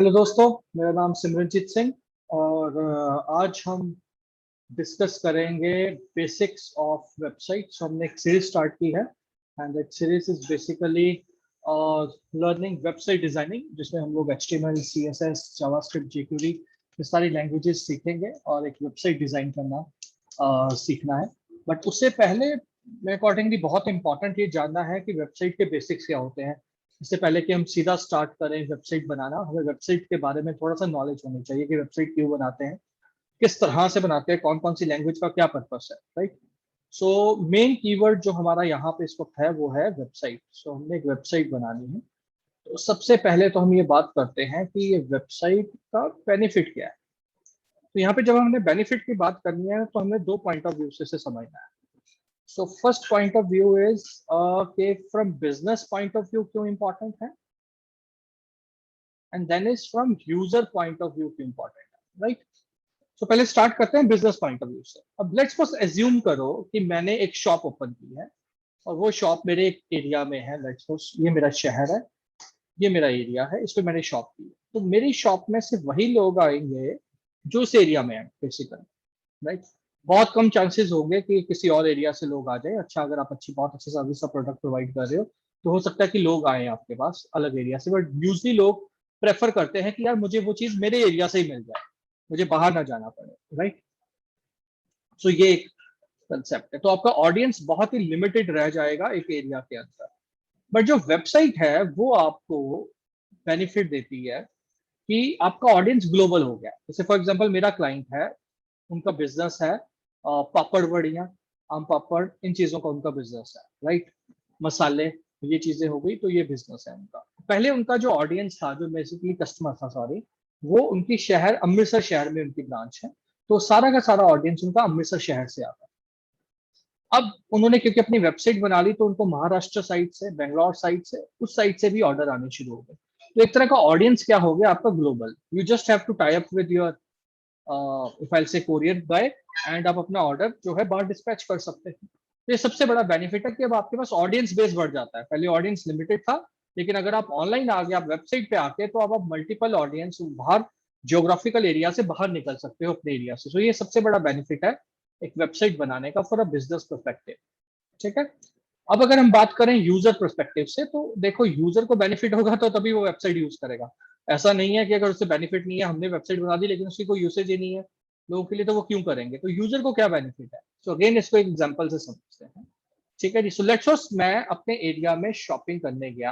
Hello दोस्तों, मेरा नाम सिमरनजीत सिंह और आज हम डिस्कस करेंगे बेसिक्स ऑफ वेबसाइट। सो हमने एक सीरीज स्टार्ट की है and that series is basically learning website designing, जिसमें हम लोग HTML, CSS, जावास्क्रिप्ट, jQuery ये सारी लैंग्वेजेस सीखेंगे और एक वेबसाइट डिजाइन करना सीखना है। बट उससे पहले मेरे अकॉर्डिंगली बहुत इंपॉर्टेंट ये जानना है कि वेबसाइट के बेसिक्स क्या होते हैं। इससे पहले कि हम सीधा स्टार्ट करें वेबसाइट बनाना, हमें वेबसाइट के बारे में थोड़ा सा नॉलेज होनी चाहिए कि वेबसाइट क्यों बनाते हैं, किस तरह से बनाते हैं, कौन कौन सी लैंग्वेज का क्या पर्पस है, राइट। सो मेन कीवर्ड जो हमारा यहाँ पे इस वक्त है वो है वेबसाइट। सो हमने एक वेबसाइट बनानी है। तो सबसे पहले तो हम ये बात करते हैं कि ये वेबसाइट का बेनिफिट क्या है। तो यहाँ पे जब हमने बेनिफिट की बात करनी है तो हमें दो पॉइंट ऑफ व्यू से समझना है। So first point of view is कि from business point of view क्यों इंपॉर्टेंट है, and then is from user point of view क्यों इंपॉर्टेंट है, राइट। सो पहले स्टार्ट करते हैं बिजनेस पॉइंट ऑफ व्यू से। अब लेट्स सपोज एज्यूम करो कि मैंने एक शॉप ओपन की है और वो शॉप मेरे एक एरिया में है। लेट्स सपोज ये मेरा शहर है, ये मेरा एरिया है, इस पे मैंने शॉप की है। तो मेरी शॉप में सिर्फ वही लोग आएंगे जो उस एरिया में है बेसिकली, राइट। बहुत कम चांसेस होंगे कि किसी और एरिया से लोग आ जाए। अच्छा, अगर आप बहुत अच्छी सर्विस का प्रोडक्ट प्रोवाइड कर रहे हो तो हो सकता है कि लोग आए आपके पास अलग एरिया से, बट यूजली लोग प्रेफर करते हैं कि यार मुझे वो चीज मेरे एरिया से ही मिल जाए, मुझे बाहर ना जाना पड़े, राइट। सो ये एक कंसेप्ट है। तो आपका ऑडियंस बहुत ही लिमिटेड रह जाएगा एक एरिया के अंदर। बट जो वेबसाइट है वो आपको बेनिफिट देती है कि आपका ऑडियंस ग्लोबल हो गया। जैसे फॉर एग्जांपल मेरा क्लाइंट है, उनका बिजनेस है पापड़ बड़ियाँ, आम पापड़, इन चीजों का उनका बिजनेस है, राइट। मसाले, ये चीजें हो गई, तो ये बिजनेस है उनका। पहले उनका जो ऑडियंस था, जो बेसिकली कस्टमर था, सॉरी, वो उनकी शहर अमृतसर शहर में उनकी ब्रांच है। तो सारा का सारा ऑडियंस उनका अमृतसर शहर से आता है। अब उन्होंने क्योंकि अपनी वेबसाइट बना ली तो उनको महाराष्ट्र साइड से, बेंगलोर साइड से, उस साइड से भी ऑर्डर आने शुरू हो गए। तो एक तरह का ऑडियंस क्या हो गया आपका global. You just have to tie up with your if I say courier bye, and आप अपना ऑर्डर जो है बाहर डिस्पैच कर सकते हैं। तो ये सबसे बड़ा बेनिफिट है कि अब आपके पास ऑडियंस बेस बढ़ जाता है। पहले ऑडियंस लिमिटेड था, लेकिन अगर आप ऑनलाइन आ गए, आप वेबसाइट पे आके, तो अब आप मल्टीपल ऑडियंस बाहर, जियोग्राफिकल एरिया से बाहर निकल सकते हो अपने एरिया से। तो ये सबसे बड़ा बेनिफिट है एक वेबसाइट बनाने का फॉर अ बिजनेस परस्पेक्टिव, ठीक है। अब अगर हम बात करें यूजर परस्पेक्टिव से, तो देखो यूजर को बेनिफिट होगा तो तभी वो वेबसाइट यूज करेगा। ऐसा नहीं है कि अगर उससे बेनिफिट नहीं है, हमने वेबसाइट बना दी लेकिन उसकी कोई यूसेज ही नहीं है लोगों के लिए, तो वो क्यों करेंगे। तो यूजर को क्या बेनिफिट है। सो अगेन इसको एक एग्जांपल से समझते हैं, ठीक है जी। सो लेट्स सपोज मैं अपने एरिया में शॉपिंग करने गया,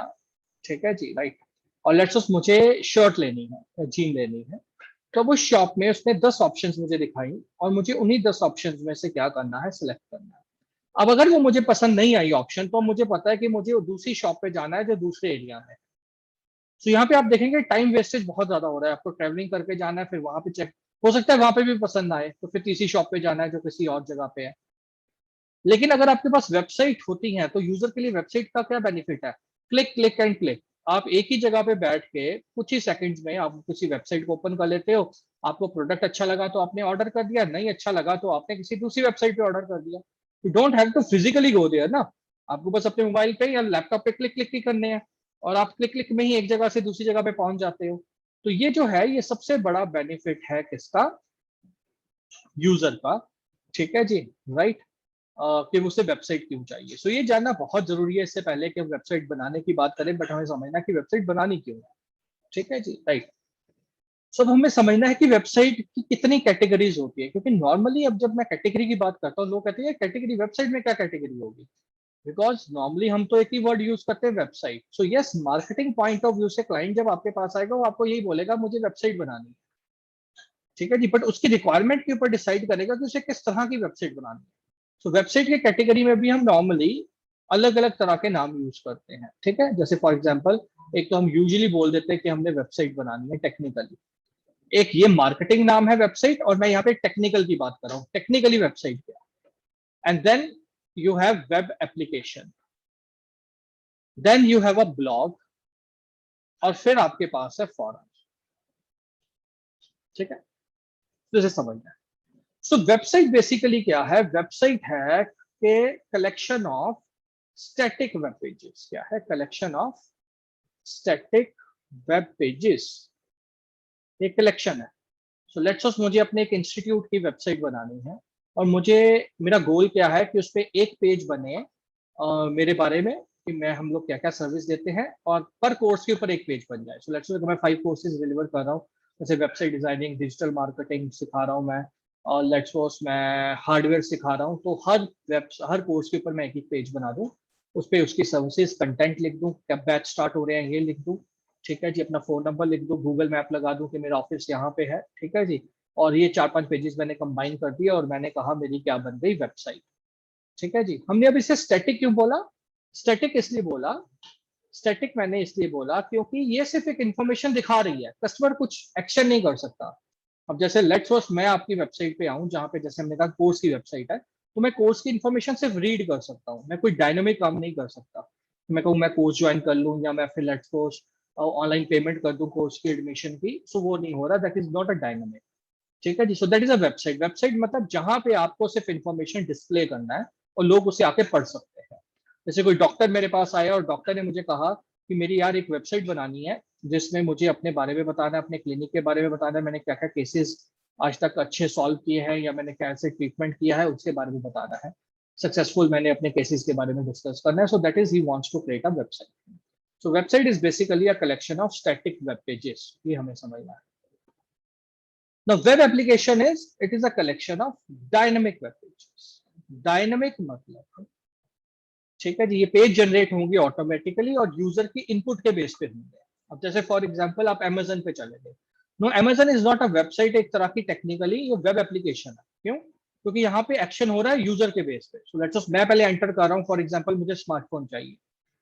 ठीक है जी, राइट। और लेट्स सपोज मुझे शर्ट लेनी है, जीन लेनी है। तो वो शॉप में उसने 10 ऑप्शंस मुझे दिखाई और मुझे उन्हीं 10 ऑप्शंस में से क्या करना है, सिलेक्ट करना है। अब अगर वो मुझे पसंद नहीं आई ऑप्शन, तो मुझे पता है कि मुझे वो दूसरी शॉप पे जाना है जो दूसरे एरिया में है। तो यहाँ पे आप देखेंगे टाइम वेस्टेज बहुत ज्यादा हो रहा है। आपको ट्रेवलिंग करके जाना है, फिर वहां पे चेक, हो सकता है वहां पे भी पसंद आए तो फिर तीसरी शॉप पे जाना है जो किसी और जगह पे है। लेकिन अगर आपके पास वेबसाइट होती है तो यूजर के लिए वेबसाइट का क्या बेनिफिट है। Click click and click. आप एक ही जगह पे बैठ के कुछ ही सेकंड्स में आप किसी वेबसाइट को ओपन कर लेते हो। आपको प्रोडक्ट अच्छा लगा तो आपने ऑर्डर कर दिया, नहीं अच्छा लगा तो आपने किसी दूसरी वेबसाइट पे ऑर्डर कर दिया। You don't have to physically go there ना। आपको बस अपने मोबाइल पे या लैपटॉप पे क्लिक क्लिक ही करने हैं और आप क्लिक क्लिक में ही एक जगह से दूसरी जगह पे पहुंच जाते हो। तो ये जो है, ये सबसे बड़ा बेनिफिट है किसका, यूजर का, ठीक है जी, राइट। कि उसे वेबसाइट क्यों चाहिए। सो ये जानना बहुत जरूरी है इससे पहले कि हम वेबसाइट बनाने की बात करें, बट हमें समझना कि वेबसाइट बनानी क्यों है, ठीक है जी, राइट। सो अब हमें समझना है कि वेबसाइट की कितनी कैटेगरीज होती है, क्योंकि नॉर्मली अब जब मैं कैटेगरी की बात करता हूँ लोग कहते हैं कैटेगरी, वेबसाइट में क्या कैटेगरी होगी। बिकॉज नॉर्मली हम तो एक ही वर्ड यूज करते हैं, website. So yes, marketing point of view से क्लाइंट जब आपके पास आएगा वो आपको यही बोलेगा मुझे वेबसाइट बनानी है, ठीक है जी। बट उसकी रिक्वायरमेंट के ऊपर डिसाइड करेगा कि उसे किस तरह की वेबसाइट बनानी है। तो वेबसाइट के कैटेगरी में भी हम नॉर्मली अलग अलग तरह के नाम यूज करते हैं, ठीक है। जैसे फॉर एग्जांपल, एक तो हम यूजुअली बोल देते हैं कि हमने वेबसाइट बनानी है टेक्निकली। एक ये मार्केटिंग नाम है वेबसाइट, और मैं यहाँ पे टेक्निकल की बात कर रहा हूँ, टेक्निकली वेबसाइट क्या। And then you have web application, then you have a blog, और फिर आपके पास है फॉरम, ठीक है। तो इसे समझना है। सो वेबसाइट बेसिकली क्या है, वेबसाइट है कि collection of static web pages. क्या है, collection of static web pages, एक कलेक्शन है। सो लेट्स सपोज मुझे अपने एक इंस्टीट्यूट की वेबसाइट बनानी है, और मुझे, मेरा गोल क्या है कि उस पे एक पेज बने मेरे बारे में, कि मैं, हम लोग क्या क्या सर्विस देते हैं, और पर कोर्स के ऊपर एक पेज बन जाए। सो लेट्स सपोज मैं 5 कोर्सेज डिलीवर कर रहा हूँ, जैसे वेबसाइट डिजाइनिंग, डिजिटल मार्केटिंग सिखा रहा हूँ मैं, और लेट्स सपोज मैं हार्डवेयर सिखा रहा हूँ, तो हर कोर्स के ऊपर मैं एक एक पेज बना दूँ, उस पर उसकी सर्विसेज कंटेंट लिख दूँ, कब बैच स्टार्ट हो रहे हैं ये लिख दूँ, ठीक है जी, अपना फोन नंबर लिख दूँ, गूगल मैप लगा दूँ कि मेरा ऑफिस यहाँ पे है, ठीक है जी, और ये 4-5 पेजेस मैंने कंबाइन कर दिया, और मैंने कहा मेरी क्या बन गई, वेबसाइट। ठीक है जी। हमने अब इसे स्टैटिक क्यों बोला? स्टैटिक इसलिए बोला, स्टैटिक मैंने इसलिए बोला क्योंकि ये सिर्फ एक इंफॉर्मेशन दिखा रही है, कस्टमर कुछ एक्शन नहीं कर सकता। अब जैसे लेट्स सपोज मैं आपकी वेबसाइट पे आऊं, जहां पे जैसे हमने कहा कोर्स की वेबसाइट है, तो मैं कोर्स की इन्फॉर्मेशन सिर्फ रीड कर सकता हूँ, मैं कोई डायनामिक काम नहीं कर सकता। मैं कहूँ मैं कोर्स ज्वाइन कर लूँ, या मैं फिर लेट्स सपोज ऑनलाइन पेमेंट कर दूं कोर्स की एडमिशन की, सो वो नहीं हो रहा, that is not a dynamic. ठीक है जी। So that is a website. Website मतलब जहां पे आपको सिर्फ इंफॉर्मेशन डिस्प्ले करना है, और लोग उसे आके पढ़ सकते हैं। जैसे कोई डॉक्टर मेरे पास आया, और डॉक्टर ने मुझे कहा कि मेरी यार एक वेबसाइट बनानी है, जिसमें मुझे अपने बारे में बताना है, अपने क्लिनिक के बारे में बताना है, मैंने क्या क्या केसेस आज तक अच्छे सॉल्व किए हैं, या मैंने कैसे ट्रीटमेंट किया है उसके बारे में बताना है, सक्सेसफुल मैंने अपने केसेस के बारे में डिस्कस करना है। So that is he wants to create a website. So website is basically a collection of static web pages, ये हमें समझना है। The web application is, it is a collection of dynamic web pages. Dynamic मतलब, ठीक है जी, ये page generate होंगे automatically और यूजर की इनपुट के बेस पे होंगे। अब जैसे फॉर एग्जांपल आप अमेजन पे चले गए, no, Amazon is not a website, एक तरह की टेक्निकली ये वेब एप्लीकेशन है। क्यों? क्योंकि यहाँ पे एक्शन हो रहा है यूजर के बेस पे। सो लेट्स सपोज मैं पहले एंटर कर रहा हूँ, फॉर एग्जांपल मुझे स्मार्टफोन चाहिए,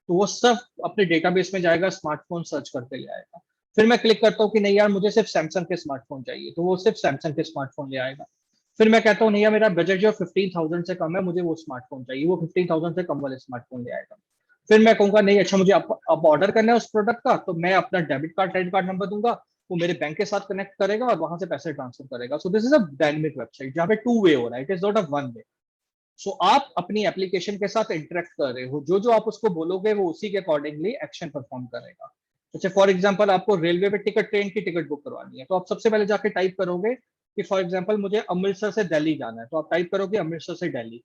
तो वो सब अपने डेटाबेस में जाएगा, स्मार्टफोन सर्च करके ले आएगा। फिर मैं क्लिक करता हूँ कि नहीं यार मुझे सिर्फ सैमसंग के स्मार्टफोन चाहिए, तो वो सिर्फ सैमसंग के स्मार्टफोन ले आएगा। फिर मैं कहता हूँ नहीं यार मेरा बजट जो 15,000 से कम है, मुझे वो स्मार्टफोन चाहिए, वो 15,000 से कम वाले स्मार्टफोन ले आएगा। फिर मैं कहूंगा नहीं अच्छा मुझे अब ऑर्डर करना है उस प्रोडक्ट का, तो मैं अपना debit card credit card number दूंगा, वो मेरे बैंक के साथ कनेक्ट करेगा और वहां से पैसे ट्रांसफर करेगा। So this is a dynamic website, जहाँ पे टू वे हो रहा है, it is not a one way. So आप अपनी एप्लीकेशन के साथ इंटरेक्ट कर रहे हो, जो जो आप उसको बोलोगे वो उसी के अकॉर्डिंगली एक्शन परफॉर्म करेगा। जैसे फॉर एग्जांपल आपको रेलवे पे टिकट, ट्रेन की टिकट बुक करवानी है, तो आप सबसे पहले जाके टाइप करोगे कि फॉर एग्जांपल मुझे अमृतसर से दिल्ली जाना है, तो आप टाइप करोगे अमृतसर से दिल्ली।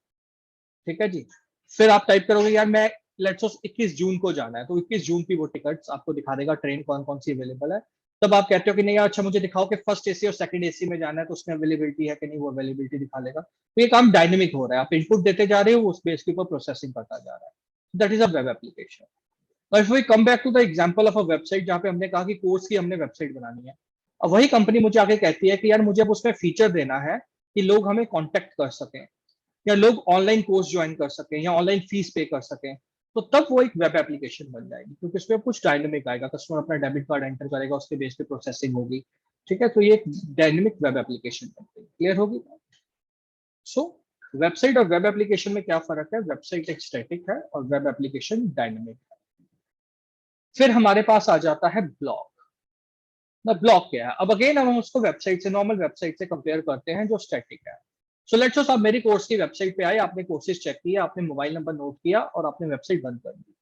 ठीक है जी। फिर आप टाइप करोगे यार मैं लेट्स सपोज 21 जून को जाना है, तो 21 जून की वो टिकट्स आपको दिखा देगा, ट्रेन कौन कौन सी अवेलेबल है। तब आप कहते हो कि नहीं यार अच्छा मुझे दिखाओ कि फर्स्ट एसी और सेकंड एसी में जाना है, तो उसमें अवेलेबिलिटी है कि नहीं, वो अवेलेबिलिटी दिखा देगा। तो ये काम डायनेमिक हो रहा है, आप इनपुट देते जा रहे हो, उस बेस के ऊपर प्रोसेसिंग करता जा रहा है। That is a web application. और if we come back to the example of a website, जहां पे हमने कहा कि कोर्स की हमने वेबसाइट बनानी है, अब वही कंपनी मुझे आके कहती है कि यार मुझे अब उसमें फीचर देना है कि लोग हमें कॉन्टेक्ट कर सकें, या लोग ऑनलाइन कोर्स ज्वाइन कर सकें, या ऑनलाइन फीस पे कर सकें, तो तब वो एक वेब एप्लीकेशन बन जाएगी, क्योंकि उसमें कुछ डायनेमिक आएगा, कस्टमर अपना डेबिट कार्ड एंटर करेगा, उसके बेस पे प्रोसेसिंग होगी। ठीक है, तो ये एक डायनेमिक वेब एप्लीकेशन बन गई। क्लियर होगी? सो वेबसाइट और वेब एप्लीकेशन में क्या फर्क है? वेबसाइट एक स्टैटिक है और वेब एप्लीकेशन डायनेमिक है। फिर हमारे पास आ जाता है ब्लॉग। ना ब्लॉग क्या है? अब अगेन हम उसको वेबसाइट से, नॉर्मल वेबसाइट से कंपेयर करते हैं जो स्टैटिक है। सो लेट्स सपोज आप मेरी कोर्स की वेबसाइट पे आए, आपने कोर्सेज चेक किया, आपने मोबाइल नंबर नोट किया और आपने वेबसाइट बंद कर दी।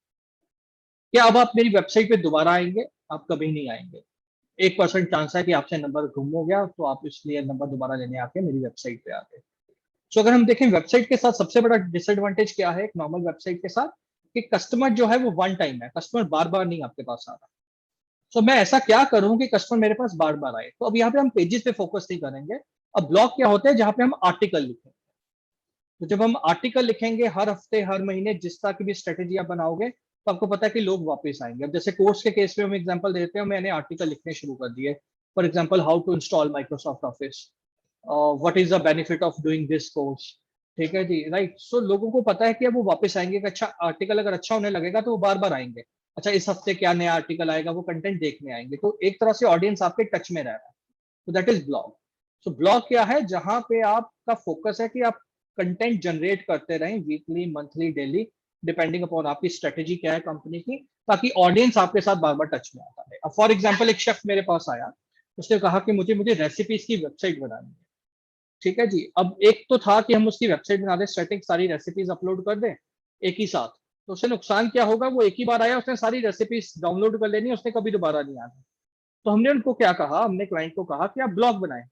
क्या अब आप मेरी वेबसाइट पे दोबारा आएंगे? आप कभी नहीं आएंगे। 1% चांस है कि आपसे नंबर गुम हो गया, तो आप इसलिए नंबर दोबारा लेने आके मेरी वेबसाइट पे आ गए। सो अगर हम देखें वेबसाइट के साथ सबसे बड़ा डिसएडवांटेज क्या है एक नॉर्मल वेबसाइट के साथ, कि कस्टमर जो है वो वन टाइम है, कस्टमर बार बार नहीं आपके पास आ रहा। सो मैं ऐसा क्या करूं कि कस्टमर मेरे पास बार बार आए? तो अब यहाँ पे हम पेजेस पे फोकस नहीं करेंगे। अब ब्लॉग क्या होता है? जहां पे हम आर्टिकल लिखेंगे। तो जब हम आर्टिकल लिखेंगे हर हफ्ते हर महीने, जिस तरह की भी स्ट्रेटेजी आप बनाओगे, तो आपको पता है कि लोग वापस आएंगे। अब जैसे कोर्स के केस में हम एग्जांपल देते हैं, मैंने आर्टिकल लिखने शुरू कर दिए। For example how to install Microsoft Office, what is the benefit of doing this course. ठीक है जी, राइट। सो लोगों को पता है कि अब वो वापस आएंगे, कि अच्छा आर्टिकल अगर अच्छा होने लगेगा तो वो बार बार आएंगे। अच्छा इस हफ्ते क्या नया आर्टिकल आएगा, वो कंटेंट देखने आएंगे। तो एक तरह से ऑडियंस आपके टच में रह रहा है। तो that is blog. So blog क्या है? जहां पे आपका फोकस है कि आप कंटेंट जनरेट करते रहें, weekly, monthly, daily, depending upon आपकी स्ट्रेटेजी क्या है कंपनी की, ताकि ऑडियंस आपके साथ बार बार टच में आता है। अब फॉर एग्जाम्पल एक शेफ मेरे पास आया, उसने कहा कि मुझे मुझे रेसिपीज की वेबसाइट बनानी है। ठीक है जी। अब एक तो था कि हम उसकी वेबसाइट बना दें, स्टैटिक सारी रेसिपीज अपलोड कर दें एक ही साथ, तो उससे नुकसान क्या होगा? वो एक ही बार आया, उसने सारी रेसिपीज डाउनलोड कर लेनी, उसने कभी दोबारा नहीं आना। तो हमने उनको क्या कहा, हमने क्लाइंट को कहा कि आप ब्लॉग बनाएं।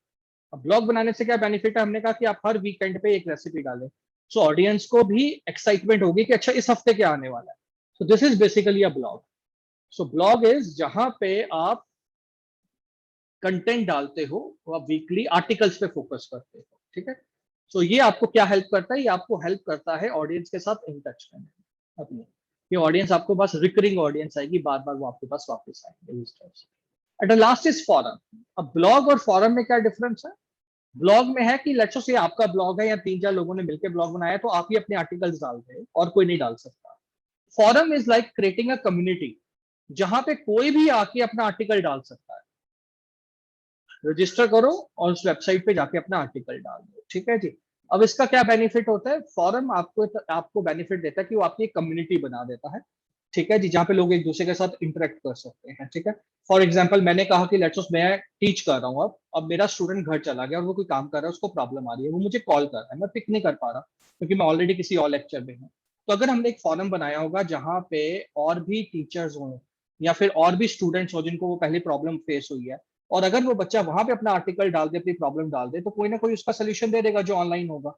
अब ब्लॉग बनाने से क्या बेनिफिट है, हमने कहा कि आप हर वीकेंड पे एक रेसिपी डालें, सो ऑडियंस को भी एक्साइटमेंट होगी कि अच्छा इस हफ्ते क्या आने वाला है। सो this is basically a blog. So blog is जहां पे आप कंटेंट डालते हो, तो आप वीकली आर्टिकल्स पे फोकस करते हो, ठीक है। सो ये आपको क्या हेल्प करता है, ये आपको हेल्प करता है ऑडियंस के साथ इन टच करने में अपने। ये ऑडियंस आपके पास रिकरिंग ऑडियंस आएगी, बार बार वो आपके पास वापस आएंगे इस तरह से। At the last is forum. अब ब्लॉग और फॉरम में क्या डिफरेंस है? ब्लॉग में है कि लेट्स से आपका ब्लॉग है या 3-4 लोगों ने मिलकर ब्लॉग बनाया, तो आप ही अपने आर्टिकल्स डाल रहे और कोई नहीं डाल सकता। Forum is like creating a community, जहां पे कोई भी आके अपना आर्टिकल डाल सकता है। रजिस्टर करो और उस वेबसाइट पे जाके अपना आर्टिकल डाल दो, ठीक है जी। अब इसका क्या बेनिफिट होता है, फॉरम आपको बेनिफिट देता है कि वो आपकी एक कम्युनिटी बना देता है, ठीक है जी, जहाँ पे लोग एक दूसरे के साथ इंटरेक्ट कर सकते हैं, ठीक है। फॉर एग्जाम्पल मैंने कहा कि लेट्स सपोज मैं टीच कर रहा हूँ, अब मेरा स्टूडेंट घर चला गया और वो कोई काम कर रहा है, उसको प्रॉब्लम आ रही है, वो मुझे कॉल कर रहा है, मैं पिक नहीं कर पा रहा क्योंकि मैं ऑलरेडी किसी और लेक्चर में हूँ। तो अगर हमने एक फॉरम बनाया होगा जहाँ पे और भी टीचर्स हों या फिर और भी स्टूडेंट्स हो जिनको वो पहले प्रॉब्लम फेस हुई है, और अगर वो बच्चा वहां पे अपना आर्टिकल डाल दे, अपनी प्रॉब्लम डाल दे, तो कोई ना कोई उसका सोल्यूशन दे देगा जो ऑनलाइन होगा।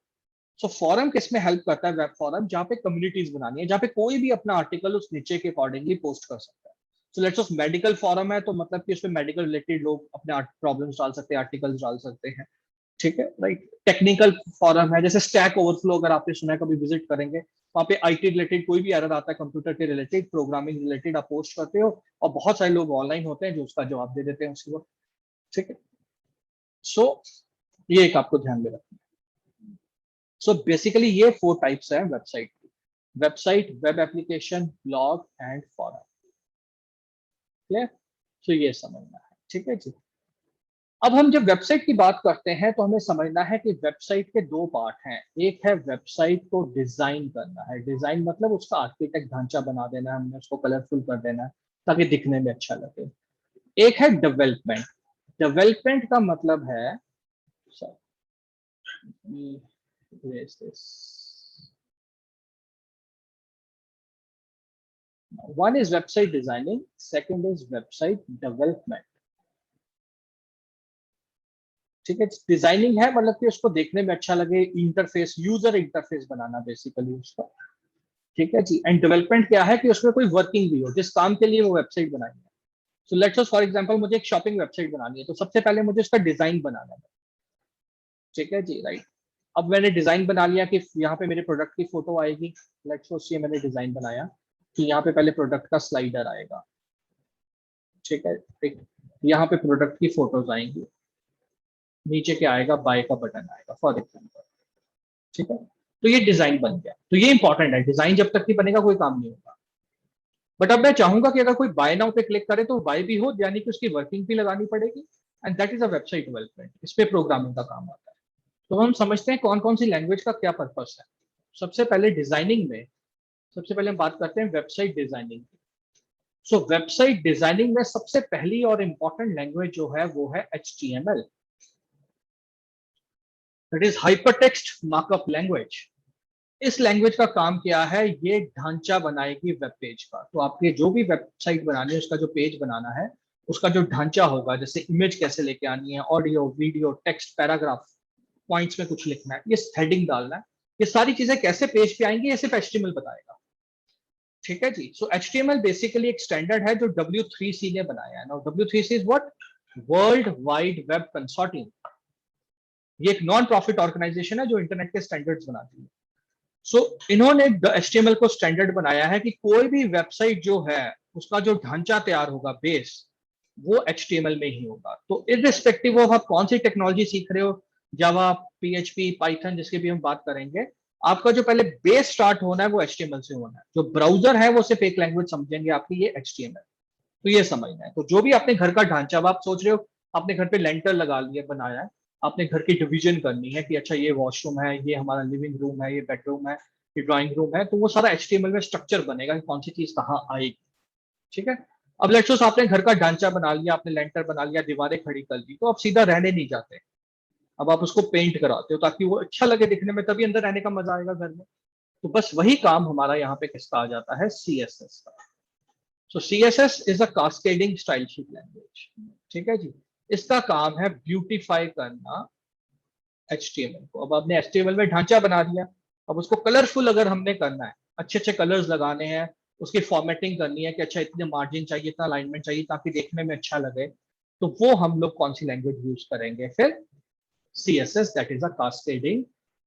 सो फॉरम किस में हेल्प करता है? वेब फॉरम, जहाँ पे कम्युनिटीज बनानी है, जहाँ पे कोई भी अपना आर्टिकल उस नीचे के अकॉर्डिंगली पोस्ट कर सकता है। So let's suppose medical forum है, तो मतलब कि उसमें मेडिकल रिलेटेड लोग अपने प्रॉब्लम्स डाल सकते हैं, आर्टिकल्स डाल सकते हैं, ठीक है, राइट। टेक्निकल फॉरम है, जैसे स्टैक ओवरफ्लो, अगर आपने सुना है, कभी विजिट करेंगे, वहाँ पे आईटी रिलेटेड कोई भी एरर आता है, कंप्यूटर के रिलेटेड, प्रोग्रामिंग रिलेटेड, आप पोस्ट करते हो और बहुत सारे लोग ऑनलाइन होते हैं जो उसका जवाब दे देते हैं उसी वक्त, ठीक है। सो ये एक आपको ध्यान में रखना है। सो बेसिकली ये 4 टाइप्स है वेबसाइट की: website, web application, blog and forum. Clear? So ये समझना है, ठीक है जी। अब हम जब वेबसाइट की बात करते हैं तो हमें समझना है कि वेबसाइट के 2 पार्ट हैं। एक है वेबसाइट को डिजाइन करना है, डिजाइन मतलब उसका आर्किटेक्ट ढांचा बना देना है, हमने उसको कलरफुल कर देना है ताकि दिखने में अच्छा लगे। एक है डेवलपमेंट। डेवलपमेंट का मतलब है, erase this. One is website designing, second is website development. ठीक है, डिजाइनिंग है मतलब कि उसको देखने में अच्छा लगे, इंटरफेस, यूजर इंटरफेस बनाना बेसिकली उसका, ठीक है जी। एंड डेवलपमेंट क्या है कि उसमें कोई वर्किंग भी हो, जिस काम के लिए वो वेबसाइट बनाई है। So let's suppose for example मुझे एक शॉपिंग वेबसाइट बनानी है, तो सबसे पहले मुझे उसका डिजाइन बनाना है, ठीक है जी, राइट। अब मैंने डिजाइन बना लिया कि यहाँ पे मेरे प्रोडक्ट की फोटो आएगी। लेट्स सपोज ये मैंने डिजाइन बनाया कि यहाँ पे पहले प्रोडक्ट का स्लाइडर आएगा, ठीक है, ठीक। यहाँ पे प्रोडक्ट की फोटोज आएंगी, नीचे क्या आएगा, बाय का बटन आएगा फॉर एग्जाम्पल, ठीक है। तो ये डिजाइन बन गया, तो ये इंपॉर्टेंट है, डिजाइन जब तक नहीं बनेगा कोई काम नहीं होगा। बट अब मैं चाहूंगा कि अगर कोई बाय नाउ पे क्लिक करे तो बाय भी हो, यानी कि उसकी वर्किंग भी लगानी पड़ेगी, and that is a website development. इस पे प्रोग्रामिंग का काम आता है। तो हम समझते हैं कौन कौन सी लैंग्वेज का क्या पर्पस है। सबसे पहले डिजाइनिंग में, सबसे पहले हम बात करते हैं वेबसाइट डिजाइनिंग की। सो वेबसाइट डिजाइनिंग में सबसे पहली और इंपॉर्टेंट लैंग्वेज जो है वो है HTML, that is hypertext markup language. इस लैंग्वेज का काम क्या है, ये ढांचा बनाएगी वेब पेज का। तो आपके जो भी वेबसाइट बनानी है, उसका जो पेज बनाना है, उसका जो ढांचा होगा, जैसे इमेज कैसे लेके आनी है, audio, video, text, paragraph, points में कुछ लिखना है, ये हेडिंग डालना है, ये सारी चीजें कैसे पेज पे आएंगी, ये सिर्फ HTML बताएगा, ठीक है जी। सो HTML बेसिकली एक स्टैंडर्ड है जो W3C ने बनाया है। Now W3C is what? World wide web consortium. ये एक नॉन प्रॉफिट ऑर्गेनाइजेशन है जो इंटरनेट के स्टैंडर्ड्स बनाती है। सो इन्होंने HTML को स्टैंडर्ड बनाया है कि कोई भी वेबसाइट जो है, उसका जो ढांचा तैयार होगा, बेस, वो HTML में ही होगा। तो इररिस्पेक्टिव ऑफ आप कौन सी टेक्नोलॉजी सीख रहे हो, जावा, PHP, पाइथन, जिसकी भी हम बात करेंगे, आपका जो पहले बेस स्टार्ट होना है वो HTML से होना है। जो ब्राउजर है वो सिर्फ एक लैंग्वेज समझेंगे आपकी, ये HTML। तो ये समझना है। तो जो भी अपने घर का ढांचा, अब आप सोच रहे हो अपने घर पे लेंटर लगा लिया, बनाया है, आपने घर की डिवीजन करनी है कि अच्छा ये वॉशरूम है, ये हमारा लिविंग रूम है, ये बेडरूम है, ये ड्राइंग रूम है, तो वो सारा HTML में स्ट्रक्चर बनेगा कि कौन सी चीज कहाँ आएगी, ठीक है। अब लेट्स सपोज आपने घर का ढांचा बना लिया, आपने लेंटर बना लिया, दीवारें खड़ी कर दी, तो आप सीधा रहने नहीं जाते, अब आप उसको पेंट कराते हो ताकि वो अच्छा लगे दिखने में, तभी अंदर रहने का मजा आएगा घर में। तो बस वही काम हमारा यहाँ पे किसका आ जाता है, CSS का। सो CSS is a cascading style sheet language. ठीक है जी, इसका काम है ब्यूटीफाई करना HTML को। अब आपने HTML में ढांचा बना दिया, अब उसको कलरफुल अगर हमने करना है, अच्छे अच्छे कलर्स लगाने हैं, उसकी फॉर्मेटिंग करनी है कि अच्छा इतने मार्जिन चाहिए, इतना अलाइनमेंट चाहिए ताकि देखने में अच्छा लगे, तो वो हम लोग कौन सी लैंग्वेज यूज करेंगे फिर? CSS, that is a cascading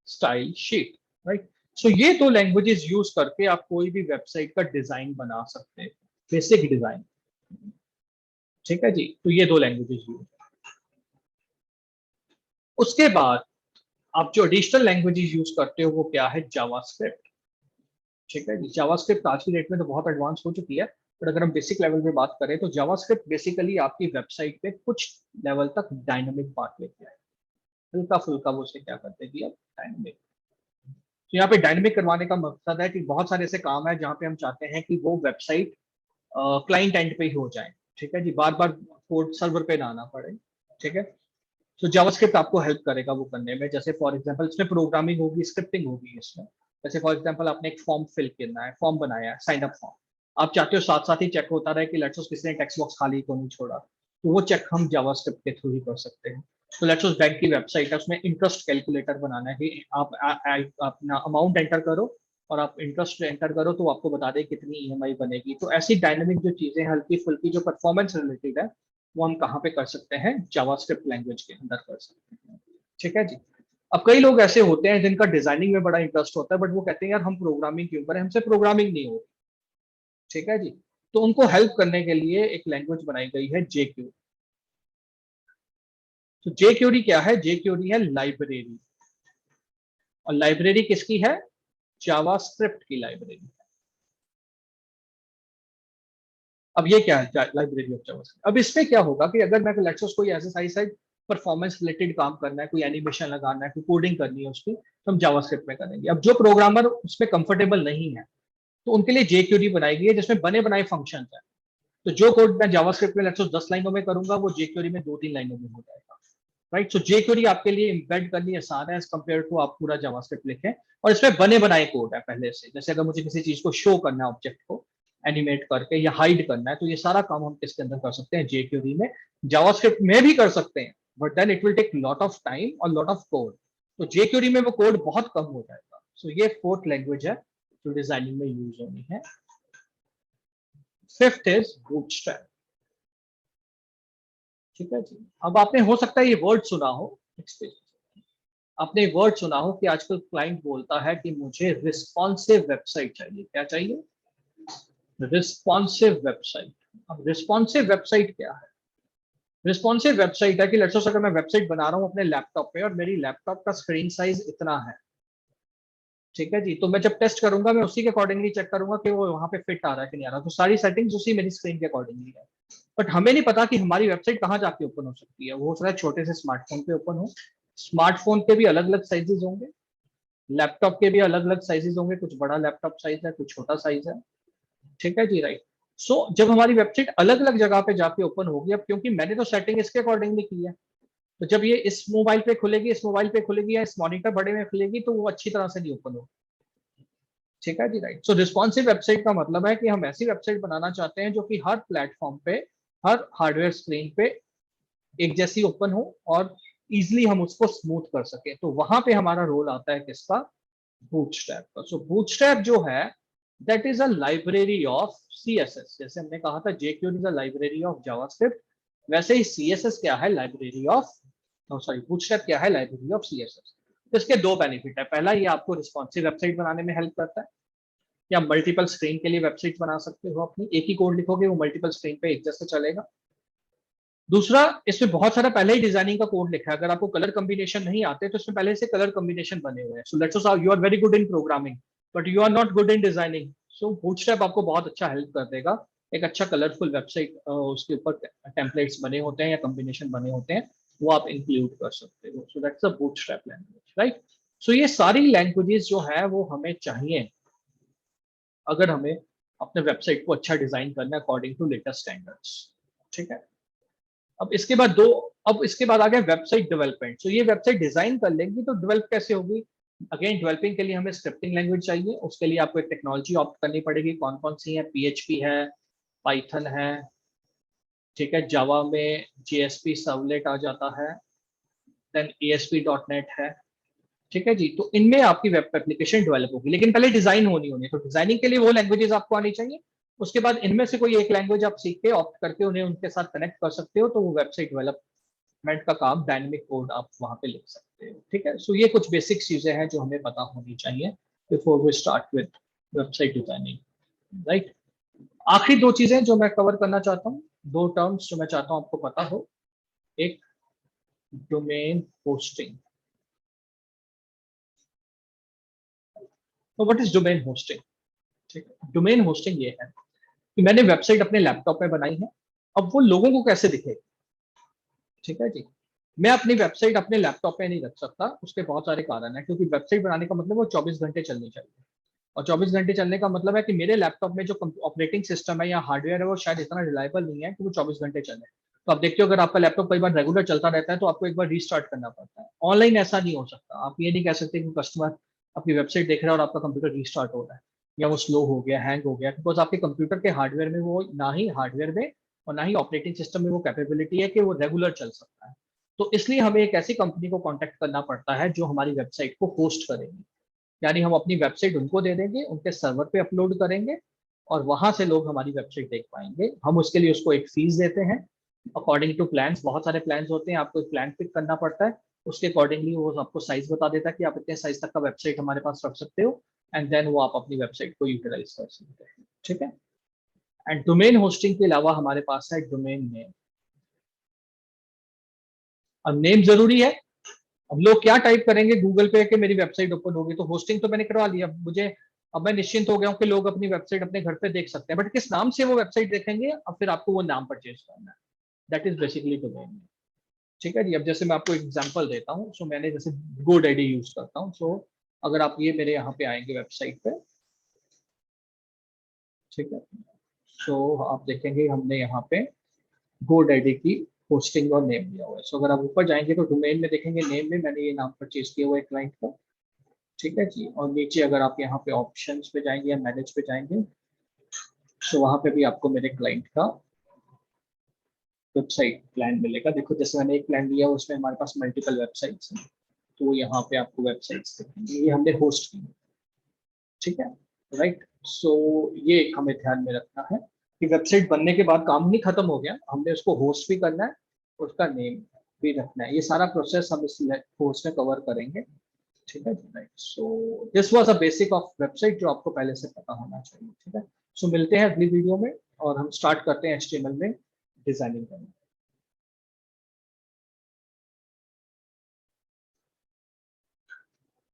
style sheet, right. So ये दो लैंग्वेजेस यूज करके आप कोई भी वेबसाइट का डिजाइन बना सकते हैं, बेसिक डिजाइन। ठीक है जी, तो ये दो लैंग्वेजेस यूज। उसके बाद आप जो एडिशनल लैंग्वेजेस यूज करते हो वो क्या है? जावास्क्रिप्ट। ठीक है जी, जावास्क्रिप्ट आज की डेट में तो बहुत एडवांस हो चुकी है, बट अगर हम बेसिक लेवल पे बात करें तो जावास्क्रिप्ट बेसिकली आपकी वेबसाइट पे कुछ लेवल तक डायनामिक पार्ट लेके आए, हल्का फुल्का वो उसे क्या करते हैं कि अब डायनामिक। तो यहाँ पे डायनामिक करवाने का मकसद है कि बहुत सारे ऐसे काम है जहाँ पे हम चाहते हैं कि वो वेबसाइट क्लाइंट एंड पे ही हो जाए। ठीक है जी, बार बार कोड सर्वर पे ना आना पड़े। ठीक है, तो जावास्क्रिप्ट आपको हेल्प करेगा वो करने में। जैसे फॉर एग्जांपल इसमें प्रोग्रामिंग होगी, स्क्रिप्टिंग होगी इसमें। जैसे फॉर एग्जांपल आपने एक फॉर्म फिल करना है, फॉर्म बनाया है, साइन अप फॉर्म, आप चाहते हो साथ साथ ही चेक होता रहे कि लेट्स सपोज किसी ने टेक्स्ट बॉक्स खाली तो नहीं छोड़ा, तो वो चेक हम जावास्क्रिप्ट के थ्रू ही कर सकते हैं। तो लेट्स सपोज बैंक की वेबसाइट है, उसमें इंटरेस्ट कैलकुलेटर बनाना है कि आप अपना अमाउंट एंटर करो और आप इंटरेस्ट एंटर करो तो आपको बता दें कितनी EMI बनेगी। तो ऐसी डायनेमिक जो चीजें हल्की फुल्की जो परफॉर्मेंस रिलेटेड है, वो हम कहाँ पे कर सकते हैं? जावास्क्रिप्ट लैंग्वेज के अंदर कर सकते हैं। ठीक है जी। अब कई लोग ऐसे होते हैं जिनका डिजाइनिंग में बड़ा इंटरेस्ट होता है, बट वो कहते हैं यार हम प्रोग्रामिंग क्यों करें, हमसे प्रोग्रामिंग नहीं हो रही। ठीक है जी, तो उनको हेल्प करने के लिए एक लैंग्वेज बनाई गई है JQ। तो JQuery क्या है? JQuery है लाइब्रेरी, और लाइब्रेरी किसकी है? जावास्क्रिप्ट की लाइब्रेरी। अब ये क्या है? Library of JavaScript. अब इसमें क्या होगा कि अगर मैं लेट्स सपोज कोई ऐसे साइड साइड परफॉर्मेंस रिलेटेड काम करना है, कोई एनिमेशन लगाना है, कोई कोडिंग करनी है उसकी, तो हम जावास्क्रिप्ट में करेंगे। अब जो प्रोग्रामर उसमें कंफर्टेबल नहीं है, तो उनके लिए JQuery बनाई गई है जिसमें बने बनाए फंक्शन है। तो जो कोड मैं जावास्क्रिप्ट में लेट्स सपोज 10 लाइनों में करूंगा, वो JQuery में 2-3 लाइनों में हो जाएगा। राइट, सो JQuery आपके लिए इम्बेड करनी आसान है एज कम्पेयर टू आप पूरा जावास्क्रिप्ट लिखें। और इसमें बने बनाए कोड है पहले से। जैसे अगर मुझे किसी चीज को शो करना है, ऑब्जेक्ट को एनिमेट करके या हाइड करना है, तो ये सारा काम हम किसके अंदर कर सकते हैं? JQuery में। जावास्क्रिप्ट में भी कर सकते हैं, but then it will take lot of time और लॉट ऑफ कोड। तो JQuery में वो कोड बहुत कम हो जाएगा। सो ये फोर्थ लैंग्वेज है जो डिजाइनिंग में यूज होनी है। Fifth is bootstrap. ठीक है जी। अब आपने हो सकता है ये वर्ड सुना हो, आपने वर्ड सुना हो कि आजकल क्लाइंट बोलता है कि मुझे रिस्पॉन्सिव वेबसाइट चाहिए। क्या चाहिए? Responsive website. अब रिस्पॉन्सिव वेबसाइट क्या है? रिस्पॉन्सिव वेबसाइट है कि लेट्स सपोज अगर मैं वेबसाइट बना रहा हूँ अपने लैपटॉप पे और मेरी लैपटॉप का स्क्रीन साइज इतना है। ठीक है जी, तो मैं जब टेस्ट करूंगा मैं उसी के अकॉर्डिंगली चेक करूंगा कि वो वहां पे फिट आ रहा है कि नहीं आ रहा। तो सारी सेटिंग्स उसी मेरी स्क्रीन के अकॉर्डिंगली है। बट हमें नहीं पता कि हमारी वेबसाइट कहाँ जाके ओपन हो सकती है। वो हो सकता है छोटे से स्मार्टफोन पे ओपन हो। स्मार्टफोन के भी अलग अलग साइजेस होंगे, लैपटॉप के भी अलग अलग साइजेस होंगे, कुछ बड़ा लैपटॉप साइज है, कुछ छोटा साइज है। ठीक है जी, राइट। सो जब हमारी वेबसाइट अलग अलग जगह पे जाके ओपन होगी, अब क्योंकि मैंने तो सेटिंग इसके अकॉर्डिंगली की है, तो जब ये इस मोबाइल पे खुलेगी, इस मोबाइल पे खुलेगी या इस मॉनिटर बड़े में खुलेगी, तो वो अच्छी तरह से नहीं ओपन होगी। ठीक है जी, राइट। सो रिस्पॉन्सिव वेबसाइट का मतलब है कि हम ऐसी वेबसाइट बनाना चाहते हैं जो कि हर प्लेटफॉर्म पे, हर हार्डवेयर स्क्रीन पे एक जैसी ओपन हो और इजिली हम उसको स्मूथ कर सके। तो वहां पे हमारा रोल आता है किसका? बूटस्ट्रैप का। सो बूटस्ट्रैप जो है that is a library of CSS। जैसे हमने कहा था JQuery is a library of JavaScript, वैसे ही CSS क्या है? लाइब्रेरी ऑफ, सॉरी, बूटस्ट्रैप क्या है? Library of CSS। तो इसके दो बेनिफिट है। पहला, ये आपको रिस्पॉन्सिव वेबसाइट बनाने में हेल्प करता है, या मल्टीपल स्क्रीन के लिए वेबसाइट बना सकते हो अपनी। एक ही कोड लिखोगे वो मल्टीपल स्क्रीन पे एक जैसे चलेगा। दूसरा, इसमें बहुत सारा पहले ही डिजाइनिंग का कोड लिखा है। अगर आपको कलर कॉम्बिनेशन नहीं आते तो इसमें पहले से कलर कॉम्बिनेशन बने हुए हैं। So let's suppose you are very good in programming but you are not good in designing, so bootstrap आपको बहुत अच्छा हेल्प कर देगा। एक अच्छा कलरफुल वेबसाइट उसके ऊपर टेम्पलेट्स बने होते हैं या कॉम्बिनेशन बने होते हैं, वो आप इंक्लूड कर सकते हो। So that's a bootstrap language, right. So ये सारी लैंग्वेजेस जो है वो हमें चाहिए अगर हमें अपने वेबसाइट को अच्छा डिजाइन करना है अकॉर्डिंग टू लेटेस्ट स्टैंडर्ड्स। ठीक है। अब इसके बाद अब इसके बाद आ गया वेबसाइट डेवलपमेंट। तो ये वेबसाइट डिजाइन कर लेंगी तो डेवलप कैसे होगी? अगेन, डेवलपिंग के लिए हमें स्क्रिप्टिंग लैंग्वेज चाहिए। उसके लिए आपको एक टेक्नोलॉजी ऑप्ट करनी पड़ेगी। कौन कौन सी है? PHP है, पाइथन है, ठीक है, जावा में JSP सर्वलेट आ जाता है, देन ASP.NET है, ठीक है जी। तो इनमें आपकी वेब एप्लीकेशन डेवलप होगी, लेकिन पहले डिजाइन होनी होनी है। तो डिजाइनिंग के लिए वो लैंग्वेजेस आपको आनी चाहिए। उसके बाद इनमें से कोई एक लैंग्वेज आप सीख के ऑप्ट करके उन्हें उनके साथ कनेक्ट कर सकते हो, तो वो वेबसाइट डेवलपमेंट का काम, डायनेमिक कोड आप वहां पे लिख सकते हो, ठीक है। सो ये कुछ बेसिक चीजें हैं जो हमें पता होनी चाहिए before we start with website designing, right. आखिरी दो चीजें जो मैं कवर करना चाहता हूँ, दो टर्म्स जो मैं चाहता हूँ आपको पता हो। एक, डोमेन होस्टिंग। तो व्हाट इज डोमेन होस्टिंग? ठीक है, डोमेन होस्टिंग ये है कि मैंने वेबसाइट अपने लैपटॉप में बनाई है, अब वो लोगों को कैसे दिखेगी, ठीक है जी। मैं अपनी वेबसाइट अपने लैपटॉप में नहीं रख सकता, उसके बहुत सारे कारण हैं, क्योंकि वेबसाइट बनाने का मतलब वो 24 घंटे चलनी चाहिए। और 24 घंटे चलने का मतलब है कि मेरे लैपटॉप में जो ऑपरेटिंग सिस्टम है या हार्डवेयर है वो शायद इतना रिलायबल नहीं है कि वो 24 घंटे चले। तो आप देखते हो अगर आपका लैपटॉप कई बार रेगुलर चलता रहता है तो आपको एक बार रीस्टार्ट करना पड़ता है। ऑनलाइन ऐसा नहीं हो सकता, आप ये नहीं कह सकते कि कस्टमर अपनी वेबसाइट देख रहा है और आपका कंप्यूटर रीस्टार्ट हो रहा है या वो स्लो हो गया, हैंग हो गया, बिकॉज आपके कंप्यूटर के हार्डवेयर में वो ना ही हार्डवेयर में और ना ही ऑपरेटिंग सिस्टम में वो कैपेबिलिटी है कि वो रेगुलर चल सकता है। तो इसलिए हमें एक ऐसी कंपनी को कॉन्टेक्ट करना पड़ता है जो हमारी वेबसाइट को होस्ट करेगी। यानी हम अपनी वेबसाइट उनको दे देंगे, उनके सर्वर पे अपलोड करेंगे और वहां से लोग हमारी वेबसाइट देख पाएंगे। हम उसके लिए उसको एक फीस देते हैं अकॉर्डिंग टू प्लान्स। बहुत सारे प्लान्स होते हैं, आपको एक प्लान पिक करना पड़ता है, उसके अकॉर्डिंगली वो आपको साइज बता देता है कि आप इतने साइज तक का वेबसाइट हमारे पास रख सकते हो, एंड देन वो आप अपनी वेबसाइट को यूटिलाइज कर सकते हैं, ठीक है। एंड डोमेन होस्टिंग के अलावा हमारे पास है डोमेन नेम। अब नेम जरूरी है। अब लोग क्या टाइप करेंगे गूगल पे कि मेरी वेबसाइट ओपन होगी, तो होस्टिंग तो मैंने करवा लिया, मुझे अब मैं निश्चिंत हो गया हूँ कि लोग अपनी वेबसाइट अपने घर पे देख सकते हैं, बट किस नाम से वो वेबसाइट देखेंगे, अब फिर आपको वो नाम परचेज करना है। दैट इज बेसिकली डोमेन, ठीक है जी। अब जैसे मैं आपको एग्जांपल देता हूँ, सो मैंने जैसे GoDaddy यूज करता हूँ, सो अगर आप ये मेरे यहाँ पे आएंगे वेबसाइट पे, ठीक है, सो आप देखेंगे हमने यहाँ पे GoDaddy की होस्टिंग और नेम दिया हुआ है। सो अगर आप ऊपर जाएंगे तो डोमेन में देखेंगे, नेम में मैंने ये नाम परचेज किया हुआ है क्लाइंट का, ठीक है जी। और नीचे अगर आप यहाँ पे ऑप्शंस पे जाएंगे या मैनेज पे जाएंगे, तो वहां पे भी आपको मेरे क्लाइंट का वेबसाइट प्लान मिलेगा। देखो जैसे मैंने एक प्लान लिया उसमें हमारे पास मल्टीपल वेबसाइट्स हैं, तो यहाँ पे आपको वेबसाइट्स दिखेंगी, ये हमने होस्ट की, ठीक है, राइट। सो ये एक हमें ध्यान में रखना है कि वेबसाइट बनने के बाद काम नहीं खत्म हो गया, हमने उसको होस्ट भी करना है, उसका नेम भी रखना है। ये सारा प्रोसेस हम इस कोर्स में कवर करेंगे, ठीक है, right. So this was a basic of website जो आपको पहले से पता होना चाहिए, ठीक है। सो मिलते हैं अगली वीडियो में और हम स्टार्ट करते हैं HTML में डिजाइनिंग करना।